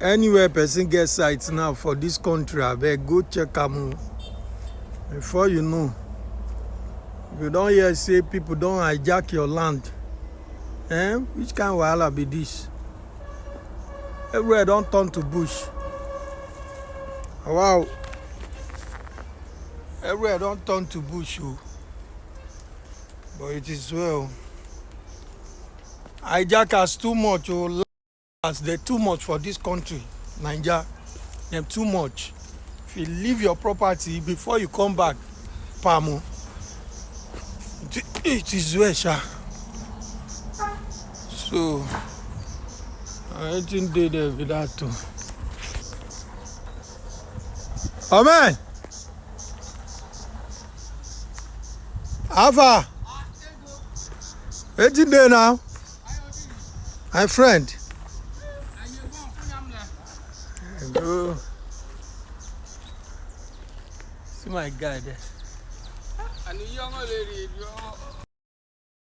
Anywhere person gets sites now for this country, I beg go check am before you know. If you don't hear say people don't hijack your land, which kind of wahala be this? Everywhere don't turn to bush. Wow. Everywhere don't turn to bush, but it is well. Hijackers too much, they're too much for this country, Nigeria. They're too much. If you leave your property before you come back, Pamo, it is well, sha. So, I think they there with that too. Amen. Alpha. What's in there now? My friend. Go. See my guy there.